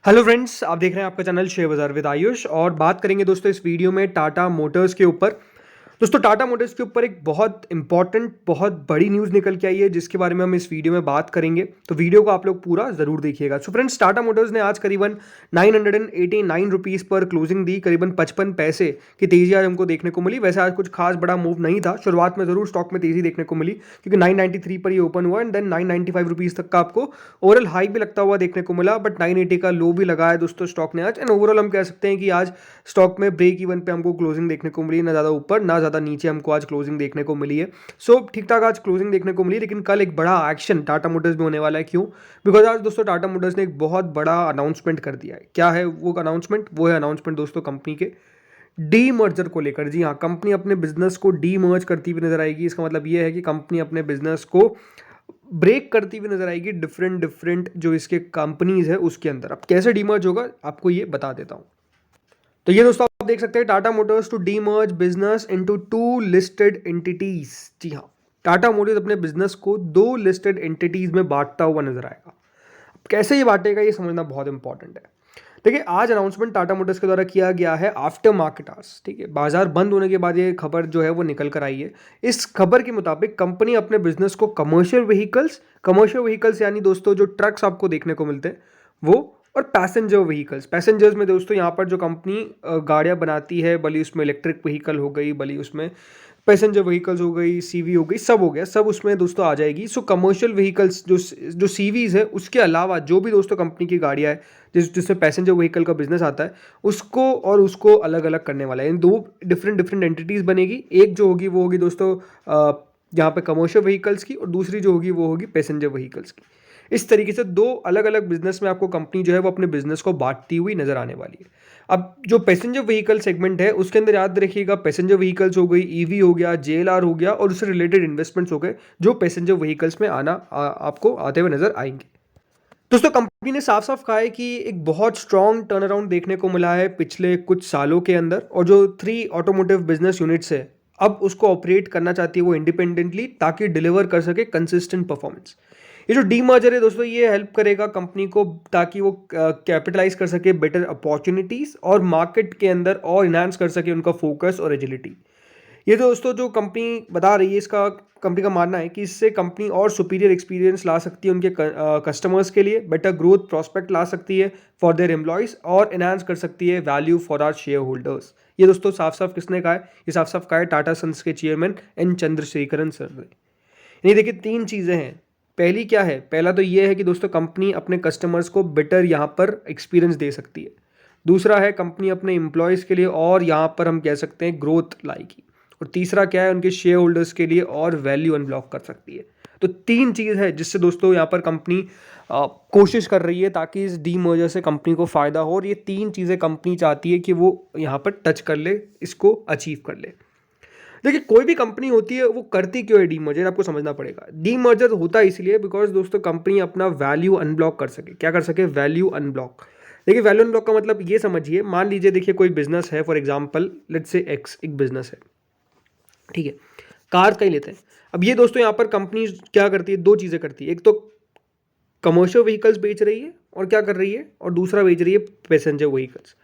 Hello friends, आप देख रहे हैं आपका चैनल शेयर बाजार विद आयुष और बात करेंगे दोस्तों इस वीडियो में टाटा मोटर्स के ऊपर। दोस्तों टाटा मोटर्स के ऊपर एक बहुत इंपॉर्टेंट बहुत बड़ी न्यूज़ निकल के आई है जिसके बारे में हम इस वीडियो में बात करेंगे, तो वीडियो को आप लोग पूरा ज़रूर देखिएगा। सो फ्रेंड्स, टाटा मोटर्स ने आज करीबन 989 रुपीज़ पर क्लोजिंग दी, करीबन 55 पैसे की तेज़ी आज हमको देखने को मिली। वैसे आज कुछ खास बड़ा मूव नहीं था, शुरुआत में ज़रूर स्टॉक में तेज़ी देखने को मिली क्योंकि 993 पर ये ओपन हुआ एंड देन 995 रुपीज़ तक का आपको ओवरऑल हाई भी लगता हुआ देखने को मिला, बट 980 का लो भी लगाया दोस्तों स्टॉक ने आज। एंड ओवरऑल हम कह सकते हैं कि आज स्टॉक में ब्रेक इवन पे हमको क्लोजिंग देखने को मिली, ना ज़्यादा ऊपर ना ज़्यादा नीचे हमको आज क्लोजिंग देखने को मिली है। सो ठीक ठाक आज क्लोजिंग देखने को मिली, लेकिन कल एक बड़ा एक्शन टाटा मोटर्स में होने वाला है। क्यों? बिकॉज आज दोस्तों टाटा मोटर्स ने एक बहुत बड़ा अनाउंसमेंट कर दिया है। क्या है वो अनाउंसमेंट? वो है अनाउंसमेंट दोस्तों कंपनी के डी मर्जर को लेकर। जी हाँ, कंपनी अपने बिजनेस को डी मर्ज करती हुई नजर आएगी। इसका मतलब ये है कि कंपनी अपने बिजनेस को ब्रेक करती हुई नजर आएगी डिफरेंट डिफरेंट जो इसके कंपनीज है उसके अंदर। अब कैसे डीमर्ज होगा आपको ये बता देता हूँ। तो ये दोस्तों आप देख सकते हैं Tata Motors to demerge business into 2 listed entities. जी हाँ, टाटा मोटर्स अपने बिजनेस को 2 लिस्टेड एंटिटीज में बांटता हुआ नजर आएगा। अब कैसे ये बांटेगा ये समझना बहुत इंपॉर्टेंट है। देखिए, आज अनाउंसमेंट टाटा मोटर्स के द्वारा किया गया है आफ्टर मार्केट आवर्स। ठीक है, बाजार बंद होने के बाद ये खबर जो है वो निकल कर आई है। इस खबर के मुताबिक कंपनी अपने बिजनेस को कमर्शियल व्हीकल्स यानी दोस्तों जो ट्रक्स आपको देखने को मिलते हैं वो, और पैसेंजर्स में दोस्तों यहाँ पर जो कंपनी गाड़ियाँ बनाती है, भले उसमें इलेक्ट्रिक व्हीकल हो गई, भले उसमें पैसेंजर व्हीकल्स हो गई, सीवी हो गई, सब हो गया, सब उसमें दोस्तों आ जाएगी। सो कमर्शियल व्हीकल्स जो सीवीज है उसके अलावा जो भी दोस्तों कंपनी की गाड़ियाँ है जिसमें पैसेंजर व्हीकल का बिजनेस आता है उसको अलग अलग करने वाला है। इन 2 डिफरेंट डिफरेंट एंटिटीज बनेगी। एक जो होगी वो होगी दोस्तों यहाँ पे कमर्शियल व्हीकल्स की, और दूसरी जो होगी वो होगी पैसेंजर व्हीकल्स की। इस तरीके से 2 अलग अलग बिजनेस में आपको कंपनी जो है वो अपने बिजनेस को बांटती हुई नजर आने वाली है। अब जो पैसेंजर व्हीकल सेगमेंट है उसके अंदर याद रखिएगा, पैसेंजर व्हीकल्स हो गई, ईवी हो गया, जेएलआर हो गया, और उससे रिलेटेड इन्वेस्टमेंट्स हो गए जो पैसेंजर व्हीकल्स में आपको आते हुए नजर आएंगे। दोस्तों कंपनी ने साफ साफ कहा है कि एक बहुत स्ट्रॉन्ग टर्न अराउंड देखने को मिला है पिछले कुछ सालों के अंदर, और जो 3 ऑटोमोटिव बिजनेस यूनिट्स है अब उसको ऑपरेट करना चाहती है वो इंडिपेंडेंटली, ताकि डिलीवर कर सके कंसिस्टेंट परफॉर्मेंस। ये जो डीमर्जर है दोस्तों ये हेल्प करेगा कंपनी को ताकि वो कैपिटलाइज कर सके बेटर अपॉर्चुनिटीज और मार्केट के अंदर और इनहांस कर सके उनका फोकस और एजिलिटी। ये दोस्तों जो कंपनी बता रही है, इसका कंपनी का मानना है कि इससे कंपनी और सुपीरियर एक्सपीरियंस ला सकती है उनके कस्टमर्स के लिए, बेटर ग्रोथ प्रॉस्पेक्ट ला सकती है फॉर देयर एम्प्लॉयज, और एनहांस कर सकती है value for our shareholders. ये दोस्तों साफ साफ किसने कहा है? ये साफ साफ कहा है टाटा सन्स के चेयरमैन एन चंद्रशेखरन सर ने। यानी देखिए 3 चीज़ें हैं। पहली क्या है? पहला तो ये है कि दोस्तों कंपनी अपने कस्टमर्स को बेटर यहाँ पर एक्सपीरियंस दे सकती है। दूसरा है कंपनी अपने एम्प्लॉयज़ के लिए और यहाँ पर हम कह सकते हैं ग्रोथ लाएगी। और तीसरा क्या है? उनके शेयर होल्डर्स के लिए और वैल्यू अनब्लॉक कर सकती है। तो 3 चीज़ है जिससे दोस्तों यहाँ पर कंपनी कोशिश कर रही है ताकि इस डी मर्जर से कंपनी को फ़ायदा हो, और ये 3 चीज़ें कंपनी चाहती है कि वो यहाँ पर टच कर ले, इसको अचीव कर ले। देखिए कोई भी कंपनी होती है वो करती क्यों है डीमर्जर, आपको समझना पड़ेगा। डीमर्जर होता है इसलिए बिकॉज दोस्तों कंपनी अपना वैल्यू अनब्लॉक कर सके। क्या कर सके? Value unblock. देखिए वैल्यू अनब्लॉक का मतलब ये समझिए, मान लीजिए देखिए कोई बिजनेस है, for example let's say x एक बिजनेस है, ठीक है, कार का ही लेते हैं। अब ये दोस्तों यहाँ पर कंपनी क्या करती है? 2 चीज़ें करती है। एक तो कमर्शियल व्हीकल्स बेच रही है, और क्या कर रही है? और दूसरा बेच रही है पैसेंजर व्हीकल्स।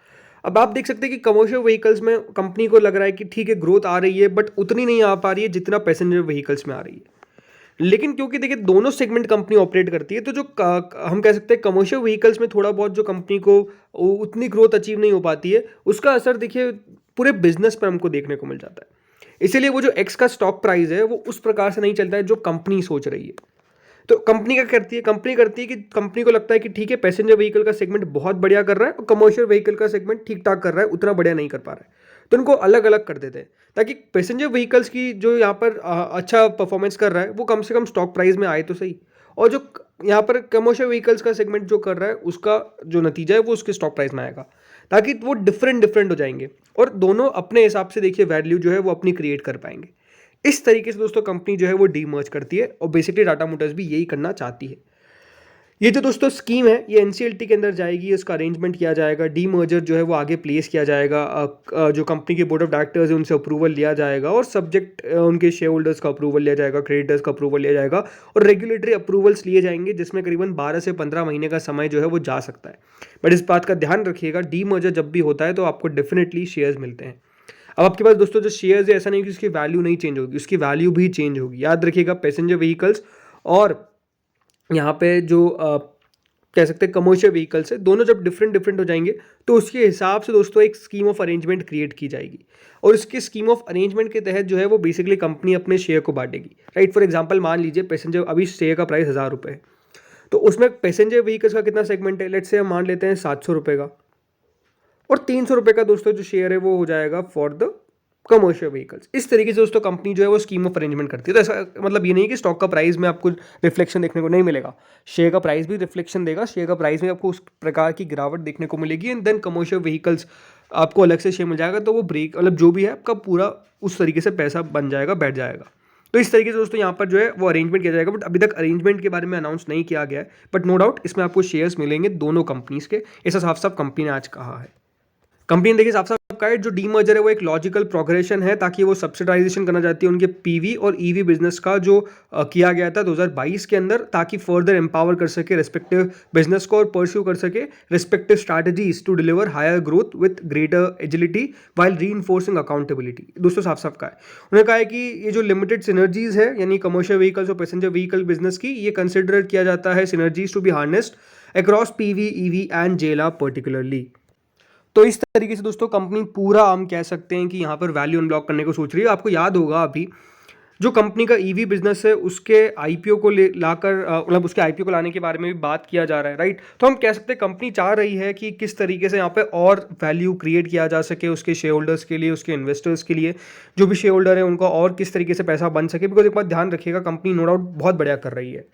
अब आप देख सकते हैं कि कमर्शियल व्हीकल्स में कंपनी को लग रहा है कि ठीक है ग्रोथ आ रही है, बट उतनी नहीं आ पा रही है जितना पैसेंजर व्हीकल्स में आ रही है। लेकिन क्योंकि देखिए दोनों सेगमेंट कंपनी ऑपरेट करती है, तो जो हम कह सकते हैं कमर्शियल व्हीकल्स में थोड़ा बहुत जो कंपनी को उतनी ग्रोथ अचीव नहीं हो पाती है, उसका असर देखिए पूरे बिजनेस पर हमको देखने को मिल जाता है। इसीलिए वो जो एक्स का स्टॉक प्राइस है वो उस प्रकार से नहीं चलता है जो कंपनी सोच रही है। तो कंपनी क्या करती है? कंपनी करती है कि कंपनी को लगता है कि ठीक है पैसेंजर व्हीकल का सेगमेंट बहुत बढ़िया कर रहा है और कमर्शियल व्हीकल का सेगमेंट ठीक ठाक कर रहा है, उतना बढ़िया नहीं कर पा रहा है, तो उनको अलग अलग कर देते हैं ताकि पैसेंजर व्हीकल्स की जो यहाँ पर अच्छा परफॉर्मेंस कर रहा है वो कम से कम स्टॉक प्राइस में आए तो सही, और जो यहाँ पर कमर्शियल व्हीकल्स का सेगमेंट जो कर रहा है उसका जो नतीजा है वो उसके स्टॉक प्राइस में आएगा, ताकि वो डिफरेंट डिफरेंट हो जाएंगे और दोनों अपने हिसाब से देखिए वैल्यू जो है वो अपनी क्रिएट कर पाएंगे। इस तरीके से दोस्तों कंपनी जो है वो डीमर्ज करती है, और बेसिकली टाटा मोटर्स भी यही करना चाहती है। ये जो दोस्तों स्कीम है ये एनसीएलटी के अंदर जाएगी, इसका अरेंजमेंट किया जाएगा, डी मर्जर जो है वो आगे प्लेस किया जाएगा, जो कंपनी के बोर्ड ऑफ डायरेक्टर्स है उनसे अप्रूवल लिया जाएगा और सब्जेक्ट उनके शेयर होल्डर्स का अप्रूवल लिया जाएगा, क्रेडिटर्स का अप्रूवल लिया जाएगा और रेगुलेटरी अप्रूवल्स लिए जाएंगे, जिसमें करीबन 12 से 15 महीने का समय जो है वो जा सकता है। बट इस बात का ध्यान रखिएगा, डी मर्जर जब भी होता है तो आपको डेफिनेटली शेयर्स मिलते हैं। अब आपके पास दोस्तों जो शेयर्स है, ऐसा नहीं कि उसकी वैल्यू नहीं चेंज होगी, उसकी वैल्यू भी चेंज होगी। याद रखिएगा, पैसेंजर व्हीकल्स और यहाँ पे जो कह सकते हैं कमर्शियल व्हीकल्स है, दोनों जब डिफरेंट डिफरेंट हो जाएंगे तो उसके हिसाब से दोस्तों एक स्कीम ऑफ अरेंजमेंट क्रिएट की जाएगी और इसके स्कीम ऑफ अरेंजमेंट के तहत जो है वो बेसिकली कंपनी अपने शेयर को बांटेगी, राइट। फॉर एग्जांपल मान लीजिए पैसेंजर, अभी शेयर का प्राइस 1000 रुपये है, तो उसमें पैसेंजर व्हीकल्स का कितना सेगमेंट है, लेट्स से हम मान लेते हैं 700 रुपये का, और 300 रुपये का दोस्तों जो शेयर है वो हो जाएगा फॉर द कमर्शियल व्हीकल्स। इस तरीके से दोस्तों कंपनी जो है वो स्कीम ऑफ अरेंजमेंट करती है। तो ऐसा मतलब ये नहीं कि स्टॉक का प्राइस में आपको रिफ्लेक्शन देखने को नहीं मिलेगा, शेयर का प्राइस भी रिफ्लेक्शन देगा, शेयर का प्राइस में आपको उस प्रकार की गिरावट देखने को मिलेगी एंड देन कमर्शियल व्हीकल्स आपको अलग से शेयर मिल जाएगा, तो वो ब्रेक मतलब जो भी है आपका पूरा उस तरीके से पैसा बन जाएगा, बैठ जाएगा। तो इस तरीके से दोस्तों यहाँ पर जो है वो अरेंजमेंट किया जाएगा, बट अभी तक अरेंजमेंट के बारे में अनाउंस नहीं किया गया है, बट नो डाउट इसमें आपको शेयर्स मिलेंगे दोनों कंपनीज के, ऐसा साफ साफ कंपनी ने आज कहा है। कंपनी ने देखिए साफ साफ कहा है जो डीमर्जर है वो एक लॉजिकल प्रोग्रेशन है, ताकि वो सब्सिडाइजेशन करना चाहती है उनके पीवी और ईवी बिजनेस का जो किया गया था 2022 के अंदर, ताकि फर्दर एम्पावर कर सके रिस्पेक्टिव बिजनेस को और परस्यू कर सके respective strategies to deliver higher growth with greater agility while reinforcing accountability. दोस्तों साफ साफ कहा है, उन्होंने कहा है कि ये जो लिमिटेड सिनर्जीज है यानी कमर्शियल व्हीकल्स और पैसेंजर व्हीकल बिजनेस की, ये कंसिडर किया जाता है synergies to be harnessed across PV, EV and JLR particularly. तो इस तरीके से दोस्तों कंपनी पूरा हम कह सकते हैं कि यहाँ पर वैल्यू अनलॉक करने को सोच रही है। आपको याद होगा अभी जो कंपनी का ईवी बिजनेस है उसके आईपीओ को लाकर मतलब उसके आईपीओ को लाने के बारे में भी बात किया जा रहा है, राइट। तो हम कह सकते हैं कंपनी चाह रही है कि किस तरीके से यहाँ पे और वैल्यू क्रिएट किया जा सके उसके शेयर होल्डर्स के लिए, उसके इन्वेस्टर्स के लिए, जो भी शेयर होल्डर है उनको और किस तरीके से पैसा बन सके। बिकॉज एक बात ध्यान रखिएगा, कंपनी नो डाउट बहुत बढ़िया कर रही है।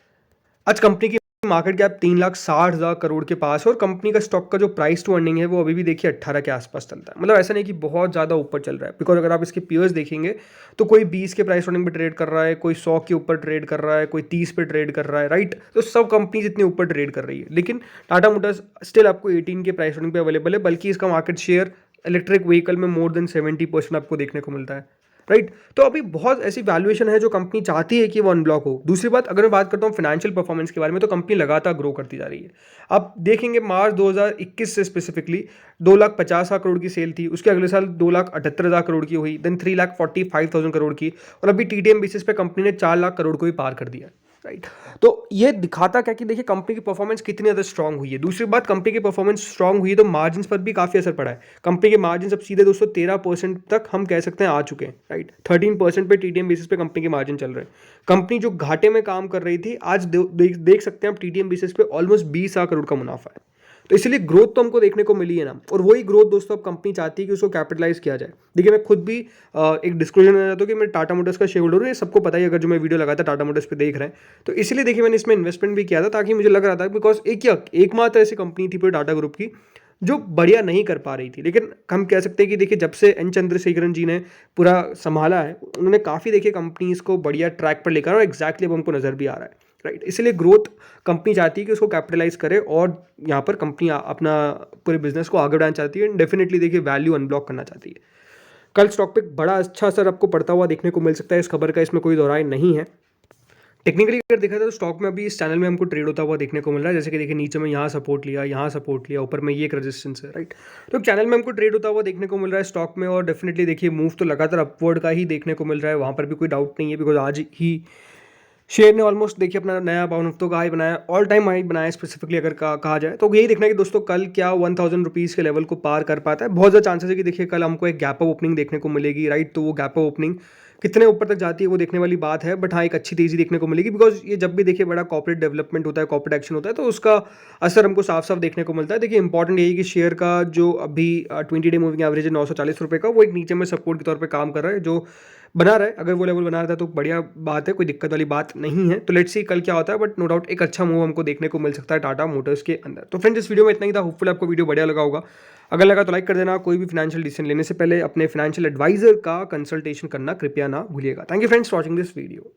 आज कंपनी की मार्केट कैप 3,60,000 करोड़ के पास है और कंपनी का स्टॉक का जो प्राइस टू अर्निंग है वो अभी भी देखिए 18 के आसपास चलता है। मतलब ऐसा नहीं कि बहुत ज़्यादा ऊपर चल रहा है, बिकॉज अगर आप इसके पीयर्स देखेंगे तो कोई 20 के प्राइस अर्निंग पे ट्रेड कर रहा है, कोई 100 के ऊपर ट्रेड कर रहा है, कोई 30 पे ट्रेड कर रहा है, राइट। तो सब कंपनीज इतने ऊपर ट्रेड कर रही है, लेकिन टाटा मोटर्स स्टिल आपको 18 के प्राइस अर्निंग पे अवेलेबल है, बल्कि इसका मार्केट शेयर इलेक्ट्रिक व्हीकल में मोर देन 70% आपको देखने को मिलता है, राइट। तो अभी बहुत ऐसी वैल्यूएशन है जो कंपनी चाहती है कि वो अनब्लॉक हो। दूसरी बात, अगर मैं बात करता हूँ फाइनेंशियल परफॉर्मेंस के बारे में, तो कंपनी लगातार ग्रो करती जा रही है। आप देखेंगे मार्च 2021 से स्पेसिफिकली 2,50,000 करोड़ की सेल थी, उसके अगले साल 2,78,000 करोड़ की हुई, देन 3,45,000 करोड़ की, और अभी टीटीएम बेसिस पे कंपनी ने 4 लाख करोड़ को भी पार कर दिया, राइट। तो ये दिखाता क्या कि देखिए कंपनी की परफॉर्मेंस कितनी ज़्यादा स्ट्रांग हुई है। दूसरी बात, कंपनी की परफॉर्मेंस स्ट्रांग हुई है तो मार्जिन पर भी काफ़ी असर पड़ा है। कंपनी के मार्जिन अब सीधे दोस्तों 13% तक हम कह सकते हैं आ चुके हैं, राइट। 13% पे टीटीएम बेसिस पे कंपनी के मार्जिन चल रहे हैं। कंपनी जो घाटे में काम कर रही थी, आज देख सकते हैं आप टीटीएम बेसिस पे ऑलमोस्ट 20,000 करोड़ का मुनाफा है। तो इसलिए ग्रोथ तो हमको देखने को मिली है ना, और वही ग्रोथ दोस्तों अब कंपनी चाहती है कि उसको कैपिटलाइज किया जाए। देखिए मैं खुद भी एक डिस्क्लोजर देना चाहता हूँ कि मैं टाटा मोटर्स का शेयर होल्डर हूँ, ये सबको पता ही, अगर जो मैं वीडियो लगाया था टाटा मोटर्स पे देख रहे हैं, तो इसलिए देखिए मैंने इसमें इन्वेस्टमेंट भी किया था, ताकि मुझे लग रहा था बिकॉज एकमात्र ऐसी कंपनी थी पूरे टाटा ग्रुप की जो बढ़िया नहीं कर पा रही थी। लेकिन हम कह सकते हैं कि देखिए जब से एन चंद्रशेखरन जी ने पूरा संभाला है, उन्होंने काफ़ी देखिए कंपनीज को बढ़िया ट्रैक पर लेकर, और एग्जैक्टली अब हमको नज़र भी आ रहा है, राइट। इसलिए ग्रोथ कंपनी चाहती है कि उसको कैपिटलाइज करे और यहाँ पर कंपनी अपना पूरे बिजनेस को आगे बढ़ाना चाहती है, डेफिनेटली देखिए वैल्यू अनब्लॉक करना चाहती है। कल स्टॉक पे बड़ा अच्छा असर आपको पड़ता हुआ देखने को मिल सकता है इस खबर का, इसमें कोई दो राय नहीं है। टेक्निकली अगर देखा जाए तो स्टॉक में अभी इस चैनल में हमको ट्रेड होता हुआ देखने को मिल रहा है, जैसे कि देखिए नीचे में यहाँ सपोर्ट लिया, यहाँ सपोर्ट लिया, ऊपर में ये एक रेजिस्टेंस है, राइट। तो चैनल में हमको ट्रेड होता हुआ देखने को मिल रहा है स्टॉक में, और डेफिनेटली देखिए मूव तो लगातार अपवर्ड का ही देखने को मिल रहा है, वहाँ पर भी कोई डाउट नहीं है। बिकॉज आज ही शेयर ने ऑलमोस्ट देखिए अपना नया बाउन हफ्तों का हाई बनाया, ऑल टाइम हाई बनाया स्पेसिफिकली अगर कहा जाए तो। यही देखना है कि दोस्तों कल क्या 1,000 रुपीज़ के लेवल को पार कर पाता है। बहुत ज़्यादा चांसेस है कि देखिए कल हमको एक गैप अप ओपनिंग देखने को मिलेगी, राइट। तो वो गैप अप ओपनिंग कितने ऊपर तक जाती है वो देखने वाली बात है, बट हाँ एक अच्छी तेज़ी देखने को मिलेगी, बिकॉज ये जब भी देखिए बड़ा कॉर्पोरेट डेवलपमेंट होता है, कॉर्पोरेट एक्शन होता है, तो उसका असर हमको साफ साफ देखने को मिलता है। देखिए इंपॉर्टेंट यही कि शेयर का जो अभी 20 डे मूविंग एवरेज है 940 रुपये का, वो एक नीचे में सपोर्ट के तौर पर काम कर रहा है, जो बना रहा है। अगर वो लेवल बना रहा था तो बढ़िया बात है, कोई दिक्कत वाली बात नहीं है। तो लेट्स सी कल क्या होता है, बट नो डाउट एक अच्छा मूव हमको देखने को मिल सकता है टाटा मोटर्स के अंदर। तो फ्रेंड्स इस वीडियो में इतना ही था, होपफुल आपको वीडियो बढ़िया लगा होगा। अगर लगा तो लाइक कर देना। कोई भी फाइनेंशियल डिसीजन लेने से पहले अपने फाइनेंशियल एडवाइजर का कंसल्टेशन करना कृपया ना भूलिएगा। Thank you friends for watching this video.